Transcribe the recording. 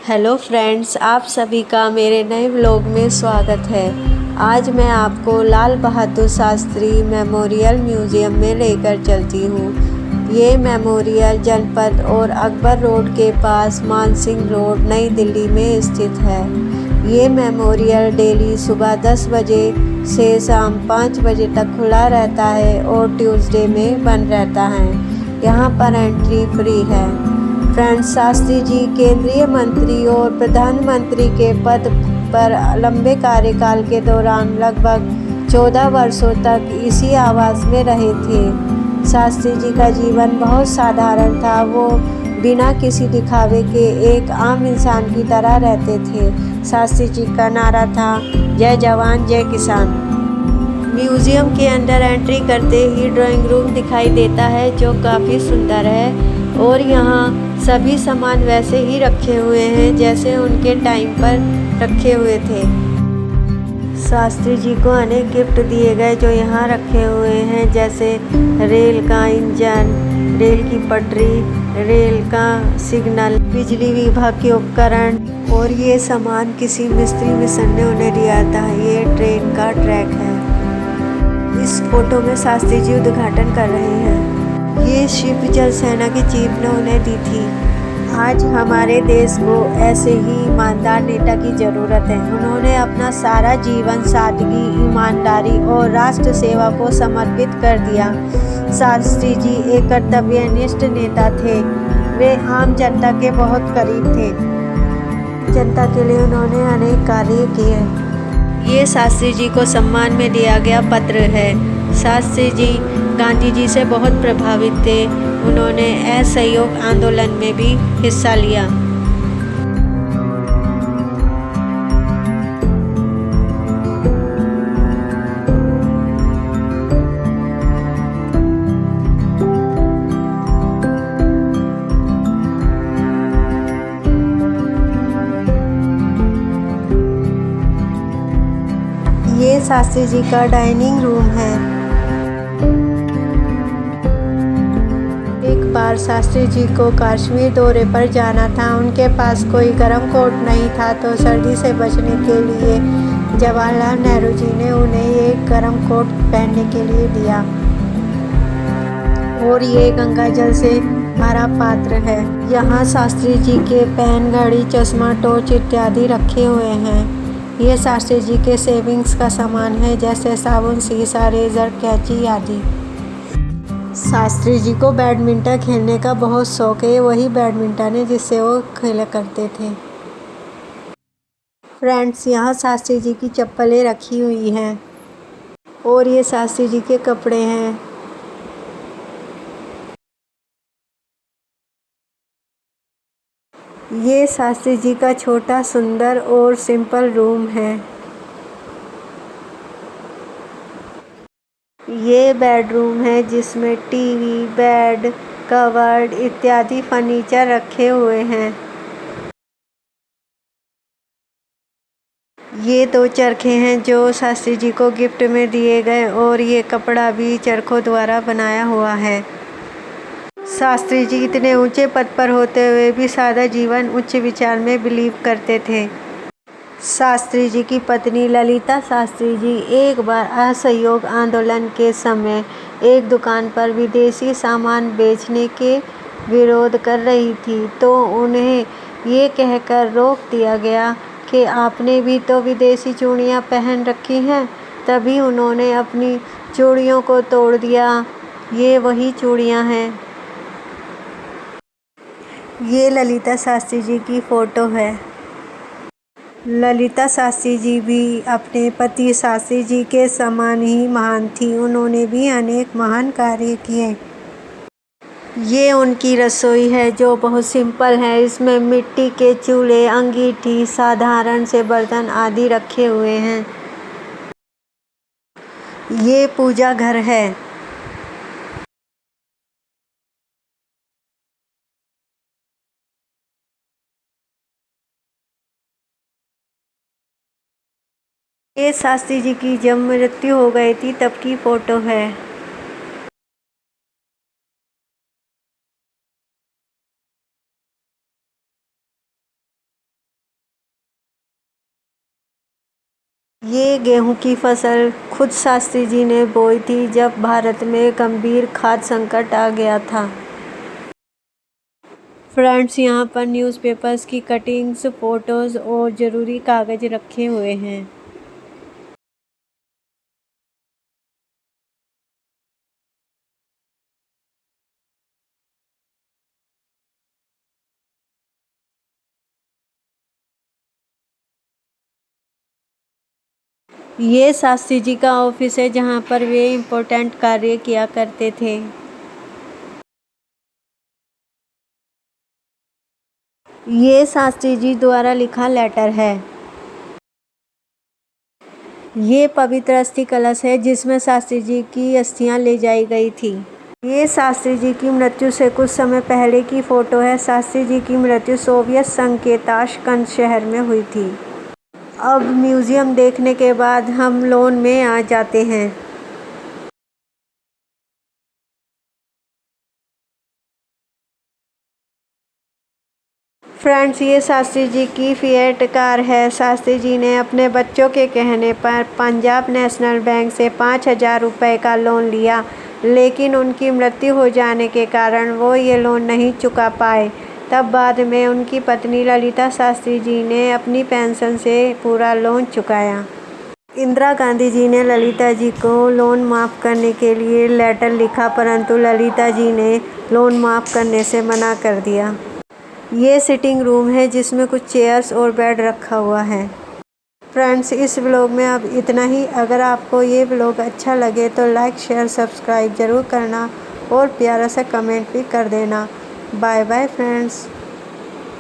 Hello friends, आप सभी का मेरे नए व्लॉग में स्वागत है। आज मैं आपको लाल बहादुर शास्त्री मेमोरियल म्यूज़ियम में लेकर चलती हूँ। ये मेमोरियल जनपद और अकबर रोड के पास मानसिंह रोड, नई दिल्ली में स्थित है। ये मेमोरियल डेली सुबह 10 बजे से शाम 5 बजे तक खुला रहता है और ट्यूसडे में बंद रहता है। यहाँ पर एंट्री फ्री है। फ्रेंड्स, शास्त्री जी केंद्रीय मंत्री और प्रधानमंत्री के पद पर लंबे कार्यकाल के दौरान लगभग 14 वर्षों तक इसी आवास में रहे थे। शास्त्री जी का जीवन बहुत साधारण था। वो बिना किसी दिखावे के एक आम इंसान की तरह रहते थे। शास्त्री जी का नारा था, जय जवान जय किसान। म्यूज़ियम के अंदर एंट्री करते ही ड्राइंग रूम दिखाई देता है, जो काफ़ी सुंदर है और यहाँ सभी सामान वैसे ही रखे हुए हैं जैसे उनके टाइम पर रखे हुए थे। शास्त्री जी को अनेक गिफ्ट दिए गए जो यहाँ रखे हुए हैं, जैसे रेल का इंजन, रेल की पटरी, रेल का सिग्नल, बिजली विभाग के उपकरण, और ये सामान किसी मिस्त्री मिशन ने उन्हें दिया था। ये ट्रेन का ट्रैक है। इस फोटो में शास्त्री जी उद्घाटन कर रहे हैं। ये शिप जल सेना की चीफ ने उन्हें दी थी। आज हमारे देश को ऐसे ही ईमानदार नेता की ज़रूरत है। उन्होंने अपना सारा जीवन सादगी, ईमानदारी और राष्ट्र सेवा को समर्पित कर दिया। शास्त्री जी एक कर्तव्यनिष्ठ नेता थे। वे आम जनता के बहुत करीब थे। जनता के लिए उन्होंने अनेक कार्य किए। ये शास्त्री जी को सम्मान में दिया गया पत्र है। शास्त्री जी गांधी जी से बहुत प्रभावित थे। उन्होंने असहयोग आंदोलन में भी हिस्सा लिया। ये शास्त्री जी का डाइनिंग रूम है। एक बार शास्त्री जी को कश्मीर दौरे पर जाना था। उनके पास कोई गर्म कोट नहीं था, तो सर्दी से बचने के लिए जवाहरलाल नेहरू जी ने उन्हें एक गर्म कोट पहनने के लिए दिया। और ये गंगा जल से भरा पात्र है। यहाँ शास्त्री जी के पेन, घड़ी, चश्मा, टॉर्च इत्यादि रखे हुए हैं। ये शास्त्री जी के सेविंग्स का सामान है, जैसे साबुन, शीशा, रेजर, कैंची आदि। शास्त्री जी को बैडमिंटन खेलने का बहुत शौक है। वही बैडमिंटन है जिससे वो खेला करते थे। फ्रेंड्स, यहाँ शास्त्री जी की चप्पलें रखी हुई हैं और ये शास्त्री जी के कपड़े हैं। ये शास्त्री जी का छोटा, सुंदर और सिंपल रूम है। ये बेडरूम है जिसमें टीवी, बेड, कवर्ड इत्यादि फर्नीचर रखे हुए हैं। ये 2 चरखे हैं जो शास्त्री जी को गिफ्ट में दिए गए, और ये कपड़ा भी चरखों द्वारा बनाया हुआ है। शास्त्री जी इतने ऊंचे पद पर होते हुए भी सादा जीवन, उच्च विचार में बिलीव करते थे। शास्त्री जी की पत्नी ललिता शास्त्री जी एक बार असहयोग आंदोलन के समय एक दुकान पर विदेशी सामान बेचने के विरोध कर रही थी, तो उन्हें ये कहकर रोक दिया गया कि आपने भी तो विदेशी चूड़ियाँ पहन रखी हैं। तभी उन्होंने अपनी चूड़ियों को तोड़ दिया। ये वही चूड़ियाँ हैं। ये ललिता शास्त्री जी की फ़ोटो है। ललिता शास्त्री जी भी अपने पति शास्त्री जी के समान ही महान थी। उन्होंने भी अनेक महान कार्य किए। ये उनकी रसोई है जो बहुत सिंपल है। इसमें मिट्टी के चूल्हे, अंगीठी, साधारण से बर्तन आदि रखे हुए हैं। ये पूजा घर है। ये शास्त्री जी की जब मृत्यु हो गई थी तब की फ़ोटो है। ये गेहूं की फसल खुद शास्त्री जी ने बोई थी जब भारत में गंभीर खाद्य संकट आ गया था। फ्रेंड्स, यहाँ पर न्यूज़पेपर्स की कटिंग्स, फोटोज़ और ज़रूरी कागज़ रखे हुए हैं। ये शास्त्री जी का ऑफिस है जहाँ पर वे इम्पोर्टेंट कार्य किया करते थे। ये शास्त्री जी द्वारा लिखा लेटर है। ये पवित्र अस्थि कलश है जिसमें शास्त्री जी की अस्थियां ले जाई गई थी। ये शास्त्री जी की मृत्यु से कुछ समय पहले की फोटो है। शास्त्री जी की मृत्यु सोवियत संघ के ताशकंद शहर में हुई थी। अब म्यूजियम देखने के बाद हम लोन में आ जाते हैं। फ्रेंड्स, ये शास्त्री जी की फिएट कार है। शास्त्री जी ने अपने बच्चों के कहने पर पंजाब नेशनल बैंक से 5,000 रुपये का लोन लिया, लेकिन उनकी मृत्यु हो जाने के कारण वो ये लोन नहीं चुका पाए। तब बाद में उनकी पत्नी ललिता शास्त्री जी ने अपनी पेंशन से पूरा लोन चुकाया। इंदिरा गांधी जी ने ललिता जी को लोन माफ़ करने के लिए लेटर लिखा, परंतु ललिता जी ने लोन माफ़ करने से मना कर दिया। ये सिटिंग रूम है जिसमें कुछ चेयर्स और बेड रखा हुआ है। फ्रेंड्स, इस व्लॉग में अब इतना ही। अगर आपको ये व्लॉग अच्छा लगे तो लाइक, शेयर, सब्सक्राइब ज़रूर करना और प्यारा सा कमेंट भी कर देना। Bye bye friends.